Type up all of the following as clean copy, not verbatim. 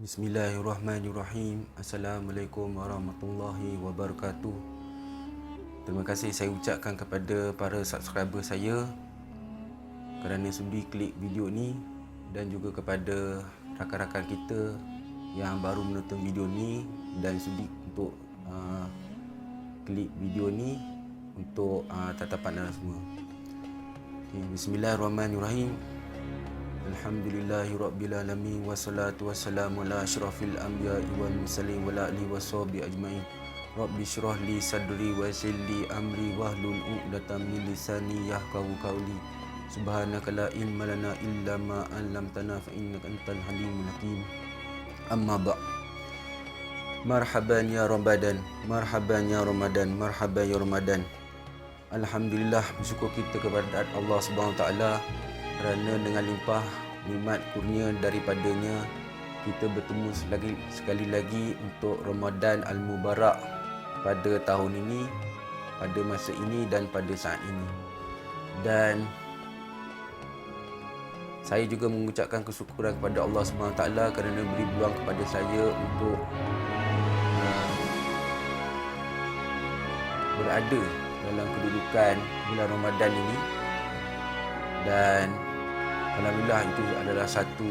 Bismillahirrahmanirrahim. Assalamualaikum warahmatullahi wabarakatuh. Terima kasih saya ucapkan kepada para subscriber saya kerana sudi klik video ni, dan juga kepada rakan-rakan kita yang baru menonton video ni dan sudi untuk klik video ni untuk tatapan anda semua. Okay, Bismillahirrahmanirrahim. Alhamdulillahi Rabbil Alamin. Wassalatu wassalamu ala asyrafil anbiya'i wal mursalin wa ala alihi washabihi ajma'in. Rabbi syrah li sadri wa yassir li amri wahlul 'uqdatam min lisani yafqahu qawli. Subhanaka la ilma lana illa ma 'allamtana fa innaka antal halimul hakim. Amma ba'. Marhaban ya Ramadan, marhaban ya Ramadan, marhaban ya Ramadan. Alhamdulillah, bersyukur kita kepada Allah Subhanahu taala kerana dengan limpah nikmat kurnia daripadanya kita bertemu sekali lagi untuk Ramadan Al-Mubarak pada tahun ini, pada masa ini dan pada saat ini. Dan saya juga mengucapkan kesyukuran kepada Allah Subhanahu taala kerana beri peluang kepada saya untuk berada dalam kedudukan bulan Ramadan ini. Dan alhamdulillah, itu adalah satu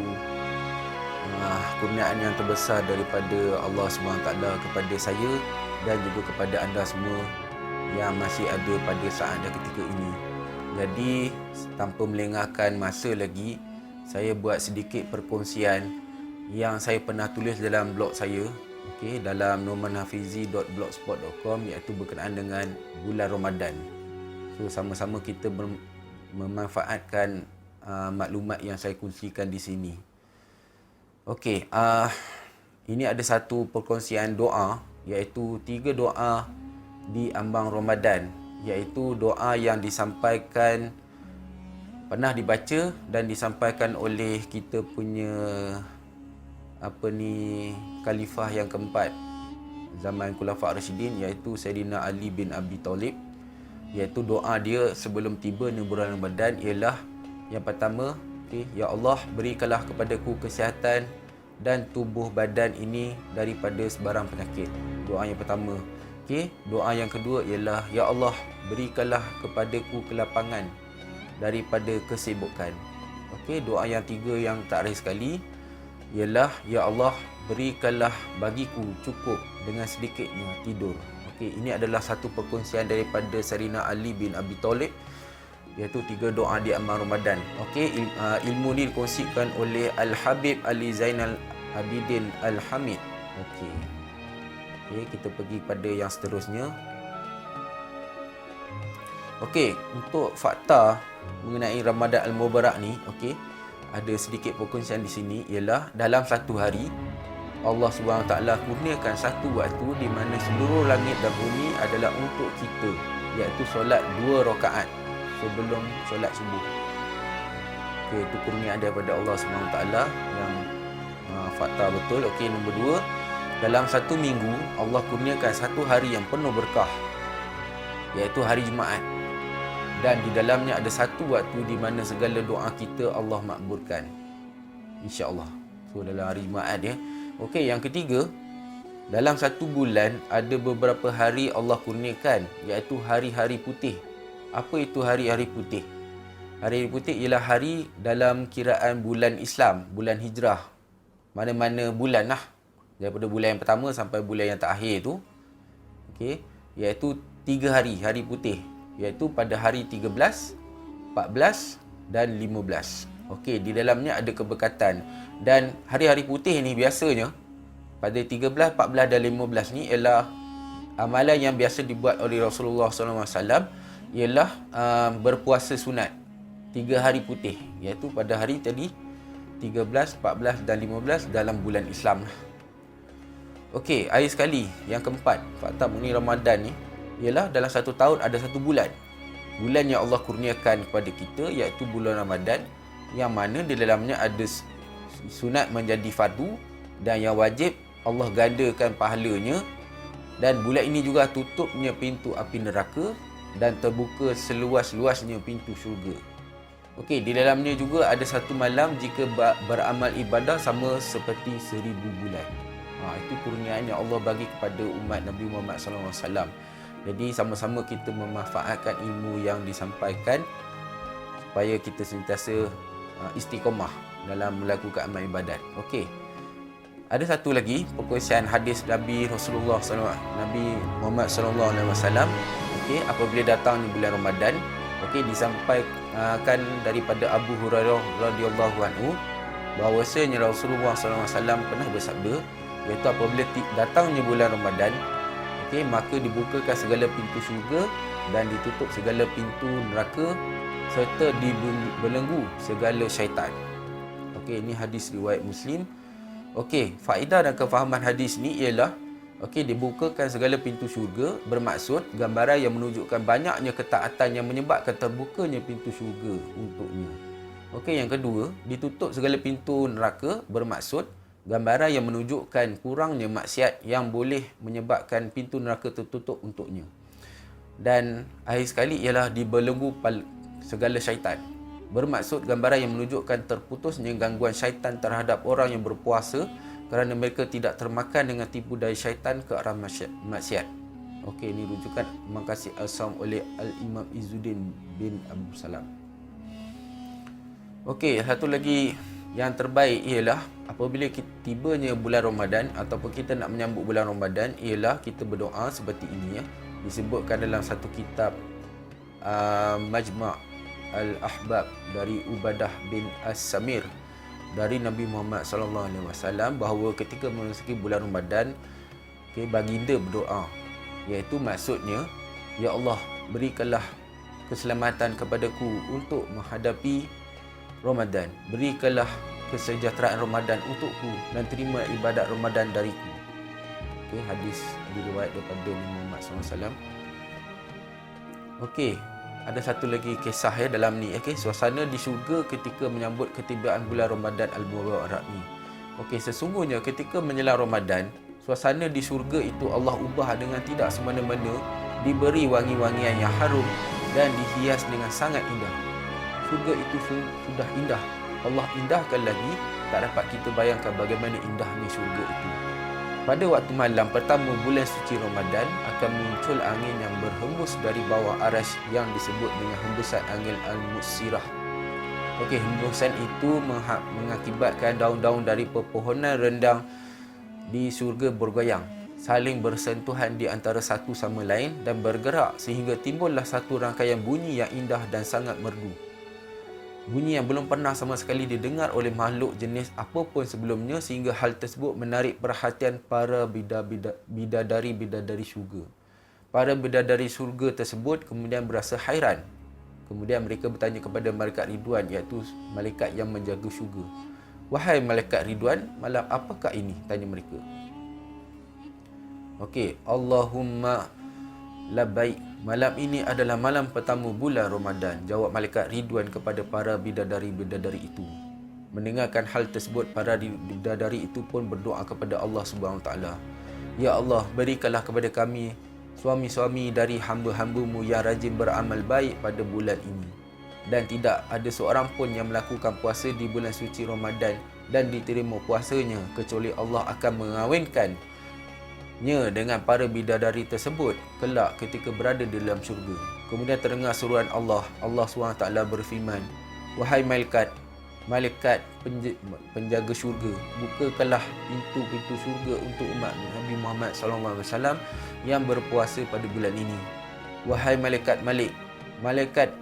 kurniaan yang terbesar daripada Allah SWT kepada saya dan juga kepada anda semua yang masih ada pada saat dan ketika ini. Jadi tanpa melengahkan masa lagi, saya buat sedikit perkongsian yang saya pernah tulis dalam blog saya, dalam nomanhafizi.blogspot.com, iaitu berkenaan dengan bulan Ramadan. So sama-sama kita memanfaatkan maklumat yang saya kongsikan di sini. Okey, ini ada satu perkongsian doa, iaitu 3 doa di ambang Ramadan, iaitu doa yang disampaikan, pernah dibaca dan disampaikan oleh kita punya khalifah yang keempat zaman Khulafa' Rasyidin, iaitu Sayyidina Ali bin Abi Talib. Iaitu doa dia sebelum tibanya bulan Ramadan ialah yang pertama, ya Allah, berikanlah kepadaku kesihatan dan tubuh badan ini daripada sebarang penyakit. Doa yang pertama. Doa yang kedua ialah, ya Allah, berikanlah kepadaku kelapangan daripada kesibukan. Doa yang tiga yang terakhir sekali ialah, ya Allah, berikanlah bagiku cukup dengan sedikitnya tidur. Ini adalah satu perkongsian daripada Sayyidina Ali bin Abi Talib, iaitu 3 doa di ambang Ramadan. Ilmu ni dikongsikan oleh Al-Habib Ali Zainal Abidin Al-Hamid. Kita pergi pada yang seterusnya. Untuk fakta mengenai Ramadan Al-Mubarak ni, ada sedikit perkongsian di sini, ialah dalam satu hari Allah SWT kurniakan satu waktu di mana seluruh langit dan bumi adalah untuk kita, iaitu solat 2 rakaat sebelum solat subuh. Itu kurniaan daripada Allah SWT yang fakta betul. Nombor 2, dalam satu minggu Allah kurniakan satu hari yang penuh berkah, iaitu hari Jumaat, dan di dalamnya ada satu waktu di mana segala doa kita Allah makbulkan, insya-Allah. So dalam hari Jumaat ya. Yang ketiga, dalam satu bulan ada beberapa hari Allah kurniakan, iaitu hari-hari putih. Apa itu hari-hari putih? Hari-hari putih ialah hari dalam kiraan bulan Islam, bulan Hijrah. Mana-mana bulan lah, daripada bulan yang pertama sampai bulan yang terakhir tu. Iaitu 3 hari putih, iaitu pada hari 13, 14 dan 15. Di dalamnya ada keberkatan. Dan hari-hari putih ni biasanya pada 13, 14 dan 15 ni ialah amalan yang biasa dibuat oleh Rasulullah SAW, ialah berpuasa sunat 3 hari putih, iaitu pada hari tadi 13, 14 dan 15 dalam bulan Islam. Akhir sekali, yang keempat, fakta mengenai Ramadan ni ialah dalam satu tahun ada satu bulan yang Allah kurniakan kepada kita, iaitu bulan Ramadan, yang mana di dalamnya ada sunat menjadi fardu dan yang wajib Allah gandakan pahalanya. Dan bulan ini juga tutupnya pintu api neraka dan terbuka seluas-luasnya pintu syurga. Okey, di dalamnya juga ada satu malam jika beramal ibadah sama seperti 1000 bulan. Itu kurniaan yang Allah bagi kepada umat Nabi Muhammad SAW. Jadi sama-sama kita memanfaatkan ilmu yang disampaikan supaya kita sentiasa istiqamah dalam melakukan amal ibadat. Okey. Ada satu lagi perkongsian hadis Nabi Rasulullah SAW, Nabi Muhammad SAW. Okey, apabila datang bulan Ramadan, okey, disampaikan daripada Abu Hurairah radhiyallahu anhu bahawasanya Rasulullah SAW pernah bersabda, iaitu apabila datangnya bulan Ramadan, okey, maka dibukakan segala pintu syurga dan ditutup segala pintu neraka serta dibelenggu segala syaitan. Okey, ini hadis riwayat Muslim. Okey, faedah dan kefahaman hadis ni ialah okey, dibukakan segala pintu syurga bermaksud gambaran yang menunjukkan banyaknya ketaatan yang menyebabkan terbukanya pintu syurga untuknya. Okey, yang kedua, ditutup segala pintu neraka bermaksud gambaran yang menunjukkan kurangnya maksiat yang boleh menyebabkan pintu neraka tertutup untuknya. Dan akhir sekali ialah dibelenggu segala syaitan. Bermaksud gambaran yang menunjukkan terputusnya gangguan syaitan terhadap orang yang berpuasa kerana mereka tidak termakan dengan tipu daya syaitan ke arah maksiat. Okey, ini rujukan Maqasid Al-Saum oleh Al-Imam Izzuddin bin Abu Salam. Okey, satu lagi yang terbaik ialah apabila tibanya bulan Ramadan ataupun kita nak menyambut bulan Ramadan ialah kita berdoa seperti ini ya. Disebutkan dalam satu kitab Majma' Al-Ahbab dari Ubadah bin As-Samir dari Nabi Muhammad SAW bahawa ketika memasuki bulan Ramadan, baginda berdoa, iaitu maksudnya, ya Allah, berikanlah keselamatan kepadaku untuk menghadapi Ramadan, berikanlah kesejahteraan Ramadan untukku dan terima ibadat Ramadan dariku. Hadis diriwayat daripada Nabi Muhammad SAW. Ada satu lagi kisah dalam ni. Suasana di syurga ketika menyambut ketibaan bulan Ramadan Al-Mubarak ni. Sesungguhnya ketika menjelang Ramadan, suasana di syurga itu Allah ubah dengan tidak semena-mena, diberi wangi-wangian yang harum dan dihias dengan sangat indah. Syurga itu sudah indah. Allah indahkan lagi, tak dapat kita bayangkan bagaimana indahnya syurga itu. Pada waktu malam pertama bulan suci Ramadan akan muncul angin yang berhembus dari bawah arasy yang disebut dengan hembusan angin Al-Mutsirah. Hembusan itu mengakibatkan daun-daun dari pepohonan rendang di syurga bergoyang, saling bersentuhan di antara satu sama lain dan bergerak sehingga timbullah satu rangkaian bunyi yang indah dan sangat merdu. Bunyi yang belum pernah sama sekali didengar oleh makhluk jenis apapun sebelumnya, sehingga hal tersebut menarik perhatian para bidadari-bidadari syurga. Para bidadari syurga tersebut kemudian berasa hairan. Kemudian mereka bertanya kepada malaikat Ridwan, iaitu malaikat yang menjaga syurga. Wahai malaikat Ridwan, malam apakah ini? Tanya mereka. Allahumma labbaik. Malam ini adalah malam pertama bulan Ramadan, jawab malaikat Ridwan kepada para bidadari-bidadari itu. Mendengarkan hal tersebut, para bidadari itu pun berdoa kepada Allah Subhanahu Wa Taala. Ya Allah, berikanlah kepada kami suami-suami dari hamba-hamba-Mu yang rajin beramal baik pada bulan ini. Dan tidak ada seorang pun yang melakukan puasa di bulan suci Ramadan dan diterima puasanya, kecuali Allah akan mengawinkan dengan para bidadari tersebut kelak ketika berada di dalam syurga. Kemudian terdengar seruan Allah. Allah SWT berfirman, wahai malaikat penjaga syurga, bukakanlah pintu-pintu syurga untuk umat Nabi Muhammad SAW yang berpuasa pada bulan ini. Wahai malaikat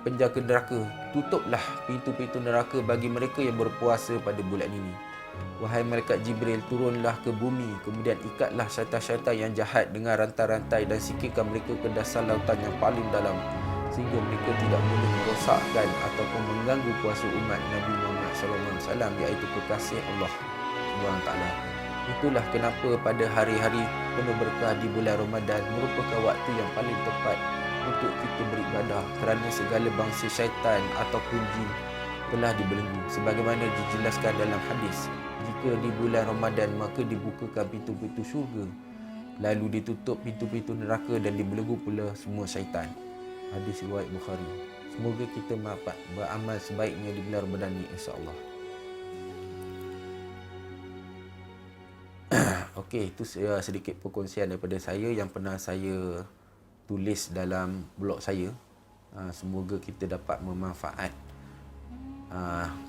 penjaga neraka, tutuplah pintu-pintu neraka bagi mereka yang berpuasa pada bulan ini. Wahai malaikat Jibril, turunlah ke bumi, kemudian ikatlah syaitan-syaitan yang jahat dengan rantai-rantai dan singkirkan mereka ke dasar lautan yang paling dalam, sehingga mereka tidak boleh merosakkan ataupun mengganggu puasa umat Nabi Muhammad SAW, iaitu kekasih Allah SWT. Itulah kenapa pada hari-hari penuh berkah di bulan Ramadan merupakan waktu yang paling tepat untuk kita beribadah, kerana segala bangsa syaitan ataupun jin telah dibelenggu. Sebagaimana dijelaskan dalam hadis, jika di bulan Ramadan maka dibukakan pintu-pintu syurga, lalu ditutup pintu-pintu neraka dan dibelenggu pula semua syaitan. Hadis riwayat Bukhari. semoga kita dapat beramal sebaiknya di bulan Ramadan ni, insya-Allah. Okey, itu sedikit perkongsian daripada saya yang pernah saya tulis dalam blog saya. Semoga kita dapat memanfaat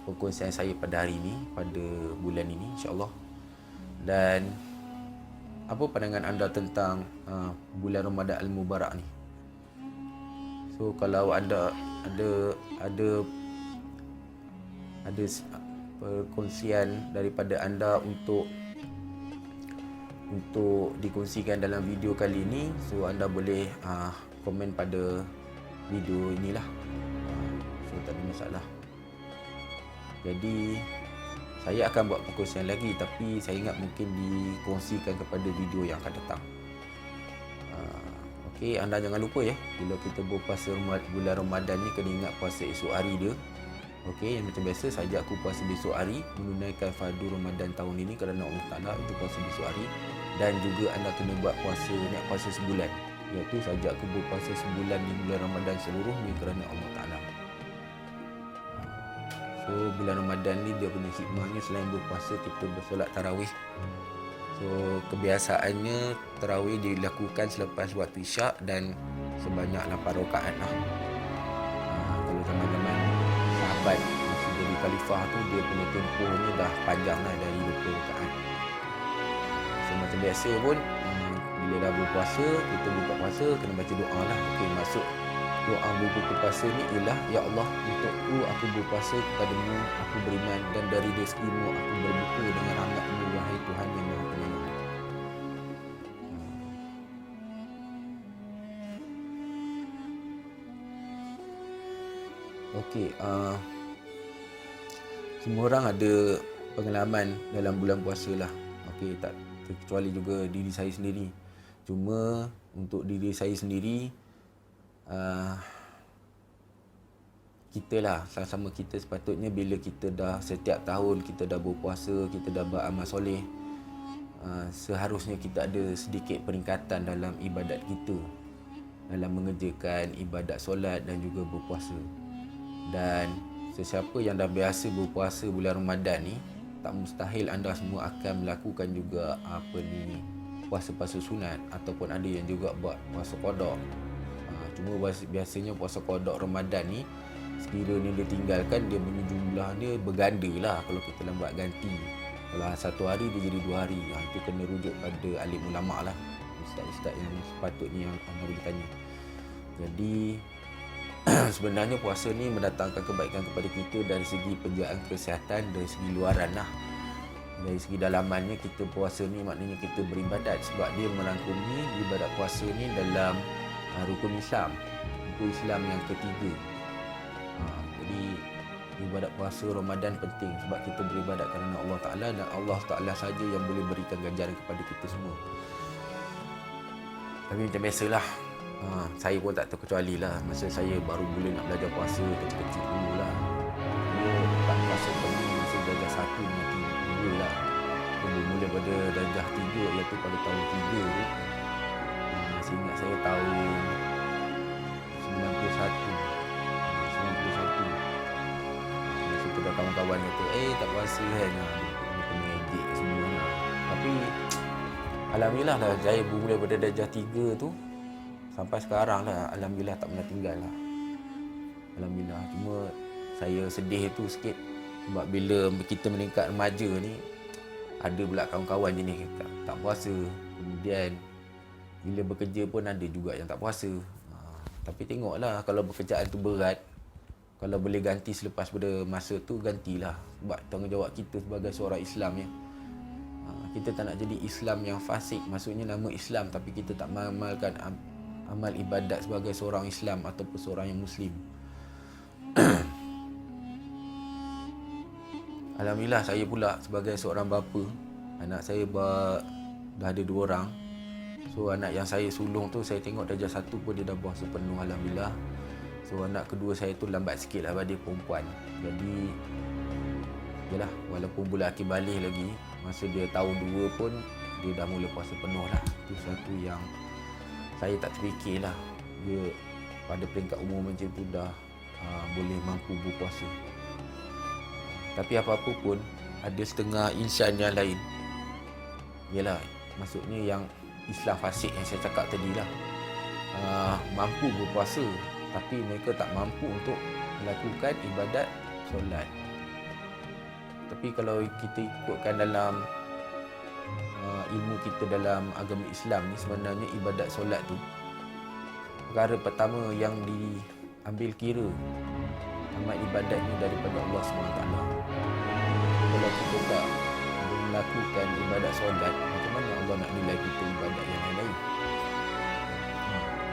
perkongsian saya pada hari ini, pada bulan ini, insya-Allah. Dan apa pandangan anda tentang bulan Ramadan Al-Mubarak ni? So kalau anda ada perkongsian daripada anda untuk dikongsikan dalam video kali ini, so anda boleh komen pada video inilah. So tak ada masalah. Jadi saya akan buat perkongsian lagi, tapi saya ingat mungkin dikongsikan kepada video yang akan datang. Okey, anda jangan lupa ya, bila kita berpuasa bulan Ramadan ni, kena ingat puasa esok hari dia. Okey, yang macam biasa saja aku puasa besok hari, menunaikan fardu Ramadan tahun ini kerana Allah Taala, itu puasa besok hari. Dan juga anda kena buat puasa, niat puasa sebulan, iaitu saja aku berpuasa sebulan di bulan Ramadan seluruhnya kerana Allah Taala. So bulan Ramadan ni dia punya hikmahnya, selain berpuasa, kita bersolat tarawih. So kebiasaannya tarawih dilakukan selepas waktu isyak dan sebanyak 8 rakaat lah. Kalau zaman-zaman sahabat masih jadi khalifah tu, dia punya tempohnya dah panjang lah, dari 20 rakaat. So macam biasa pun, bila dah berpuasa, kita buka puasa kena baca doa lah. Okey, maksud doa berbuka puasa ni ialah, ya Allah, untukku aku berpuasa kepadamu, aku beriman, dan dari rezekimu aku berbuka dengan rahmatmu, wahai Tuhan yang Maha Penyayang. Okey, semua orang ada pengalaman dalam bulan puasa lah. Okey, tak terkecuali juga diri saya sendiri. Cuma untuk diri saya sendiri, kita lah, sama-sama kita sepatutnya bila kita dah setiap tahun kita dah berpuasa, kita dah beramal soleh, seharusnya kita ada sedikit peningkatan dalam ibadat kita, dalam mengerjakan ibadat solat dan juga berpuasa. Dan sesiapa yang dah biasa berpuasa bulan Ramadan ni, tak mustahil anda semua akan melakukan juga puasa-puasa sunat, ataupun ada yang juga buat puasa qada. Cuma biasanya puasa qada Ramadan ni, sekiranya dia tinggalkan, dia punya jumlahnya berganda lah kalau kita nak buat ganti. Kalau satu hari dia jadi 2 hari, itu kena rujuk pada alim ulama lah, ustaz-ustaz yang sepatutnya yang anda boleh tanya. Jadi sebenarnya puasa ni mendatangkan kebaikan kepada kita dari segi penjagaan kesihatan, dari segi luaran lah. Dari segi dalamannya, kita puasa ni maknanya kita beribadat, sebab dia merangkumi ibadat puasa ni dalam rukun Islam, rukun Islam yang ketiga. Jadi ibadat puasa Ramadan penting sebab kita beribadat kerana Allah Ta'ala, dan Allah Ta'ala saja yang boleh berikan ganjaran kepada kita semua. Tapi macam biasalah, saya pun tak terkecuali lah. Masa saya baru mula nak belajar puasa, kecil-kecil dulu lah, dia tak puasa penuh masa darjah 1 dengan 2 lah. Dia mula pada darjah 3, iaitu pada tahun 3 tu. Masih ingat saya tahun 91. Masa tu dah kawan-kawan kata, tak puasa kan, dia kena ejek semua lah. Tapi alhamdulillah lah, saya bermula pada darjah 3 tu sampai sekarang lah, alhamdulillah tak pernah tinggal lah. Alhamdulillah. Cuma saya sedih tu sikit sebab bila kita meningkat remaja ni, ada pula kawan-kawan jenis tak puasa. Kemudian bila bekerja pun ada juga yang tak puasa. Tapi tengoklah, kalau pekerjaan tu berat, kalau boleh ganti selepas pada masa tu, gantilah. Sebab tanggungjawab kita sebagai seorang Islam ya. Kita tak nak jadi Islam yang fasik, maksudnya nama Islam tapi kita tak mengamalkan amal ibadat sebagai seorang Islam ataupun seorang yang Muslim. Alhamdulillah, saya pula sebagai seorang bapa, anak saya dah ada 2 orang. So anak yang saya sulung tu, saya tengok darjah 1 pun dia dah puasa penuh, alhamdulillah. So anak kedua saya tu lambat sikit lah, dia perempuan. Jadi yalah, walaupun bulan akhir balik lagi, masa dia tahun 2 pun dia dah mula puasa penuh lah. Itu satu yang saya tak terfikir lah, dia pada peringkat umur macam tu dah boleh mampu berpuasa. Tapi apa-apa pun, ada setengah insan yang lain. Yalah, maksudnya yang Islam fasik yang saya cakap tadi lah. Mampu berpuasa, tapi mereka tak mampu untuk melakukan ibadat solat. Tapi kalau kita ikutkan dalam ilmu kita dalam agama Islam ni, sebenarnya ibadat solat tu, perkara pertama yang diambil kira amal ibadatnya daripada Allah SWT. Kalau kita tak melakukan ibadat solat, macam mana Allah nak nilai kita ibadat yang lain-lain?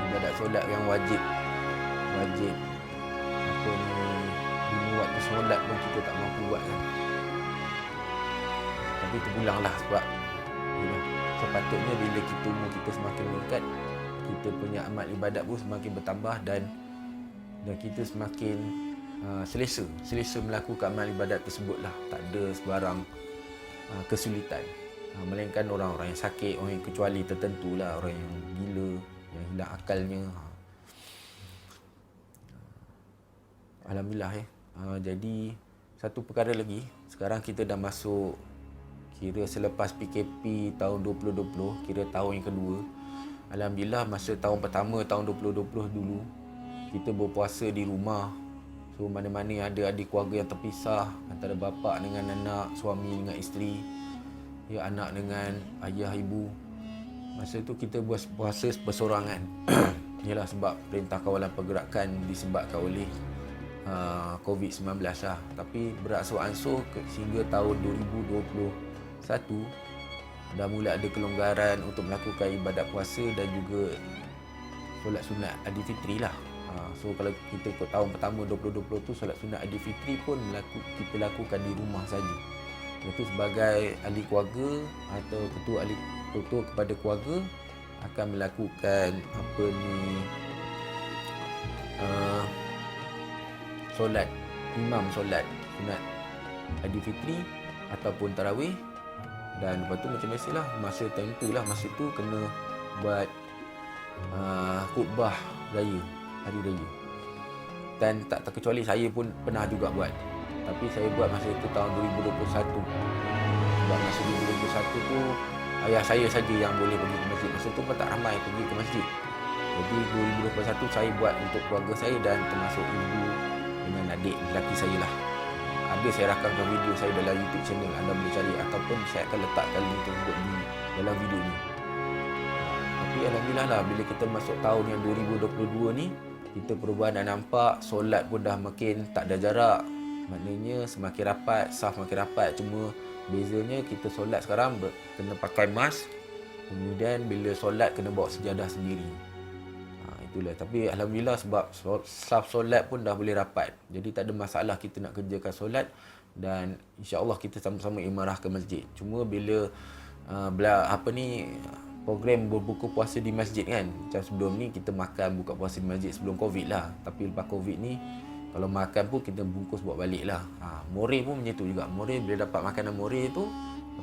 Ibadat solat yang wajib apa ni, 5 waktu solat pun kita tak mampu buat kan. Tapi terpulanglah sebab sepatutnya bila umur kita semakin meningkat, kita punya amal ibadat pun semakin bertambah dan kita semakin selesa melakukan amal ibadat tersebut lah. Tak ada sebarang kesulitan. Melainkan orang-orang yang sakit, orang yang kecuali tertentu lah, orang yang gila, yang hilang akalnya. Alhamdulillah jadi satu perkara lagi, sekarang kita dah masuk kira selepas PKP tahun 2020, kira tahun yang kedua. Alhamdulillah masa tahun pertama tahun 2020 dulu, kita berpuasa di rumah. So mana-mana yang ada adik keluarga yang terpisah, antara bapa dengan anak, suami dengan isteri, anak dengan ayah ibu. Masa tu kita berpuasa bersorangan. Ialah sebab Perintah Kawalan Pergerakan disebabkan oleh COVID-19 lah. Tapi beransur-ansur sehingga tahun 2021 dah mula ada kelonggaran untuk melakukan ibadat puasa dan juga solat sunat Aidilfitri lah. So kalau kita ikut tahun pertama 2020 tu, solat sunat Aidilfitri pun kita lakukan di rumah saja. Iaitu sebagai ahli keluarga atau ketua kepada keluarga akan melakukan solat, imam solat sunat Aidilfitri ataupun tarawih. Dan lepas tu macam biasalah, masa tentu lah, masa tu kena buat khutbah raya, hari raya. Dan tak terkecuali saya pun pernah juga buat. Tapi saya buat masa itu tahun 2021. Sebab masa 2021 tu ayah saya saja yang boleh pergi ke masjid. Masa tu pun tak ramai pergi ke masjid. Jadi 2021 saya buat untuk keluarga saya dan termasuk ibu dengan adik lelaki saya lah. Ada saya rakamkan video saya dalam YouTube channel, anda boleh cari, ataupun saya akan letakkan link tersebut di dalam video ni. Tapi alhamdulillah lah, bila kita masuk tahun yang 2022 ni, kita perubahan dah nampak. Solat pun dah makin tak ada jarak, maknanya semakin rapat, saf makin rapat. Cuma bezanya kita solat sekarang kena pakai mask, kemudian bila solat kena bawa sejadah sendiri. Itulah. Tapi alhamdulillah sebab saf solat pun dah boleh rapat, jadi tak ada masalah kita nak kerjakan solat, dan insya-Allah kita sama-sama imarah ke masjid. Cuma bila program berbuka puasa di masjid kan, macam sebelum ni kita makan buka puasa di masjid sebelum Covid lah. Tapi lepas Covid ni, kalau makan pun kita bungkus bawa balik lah. More pun macam tu juga. More bila dapat makanan more tu,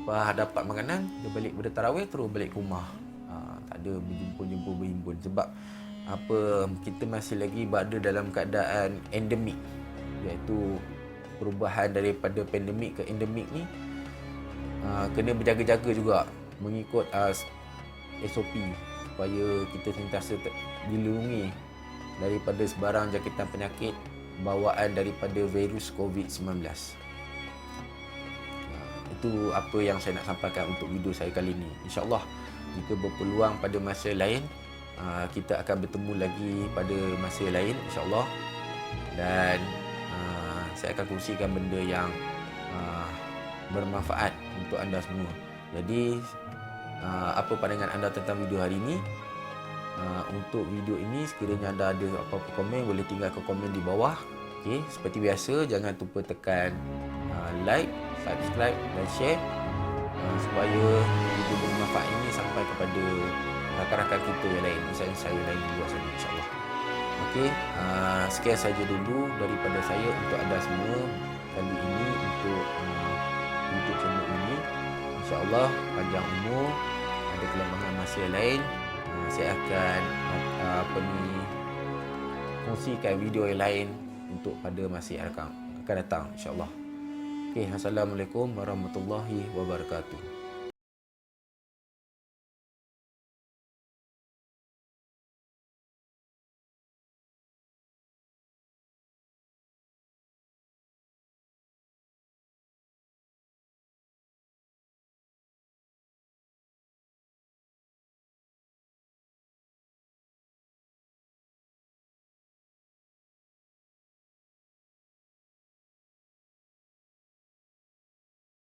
lepas dapat makanan, dia balik pada tarawih terus balik ke rumah. Tak ada berjumpa berhimpun. Sebab kita masih lagi berada dalam keadaan endemik, iaitu perubahan daripada pandemik ke endemik ni. Kena berjaga-jaga juga mengikut SOP supaya kita sentiasa dilindungi daripada sebarang jangkitan penyakit bawaan daripada virus COVID-19. Itu apa yang saya nak sampaikan untuk video saya kali ini. InsyaAllah jika berpeluang pada masa lain, kita akan bertemu lagi pada masa lain insyaAllah. Dan saya akan kongsikan benda yang bermanfaat untuk anda semua. Jadi apa pandangan anda tentang video hari ini? Untuk video ini, sekiranya anda ada apa-apa komen, boleh tinggalkan komen di bawah. Okay, seperti biasa, jangan lupa tekan like, subscribe dan share supaya video bermanfaat ini sampai kepada rakan-rakan kita yang lain, saya lain di luar sana insyaAllah. Okey, sekian saja dulu daripada saya untuk anda semua kali ini untuk YouTube channel ini. InsyaAllah panjang umur, ada kelembangan masa yang lain, saya akan kongsikan video yang lain untuk pada masa yang akan datang, insya-Allah. Okey, assalamualaikum warahmatullahi wabarakatuh.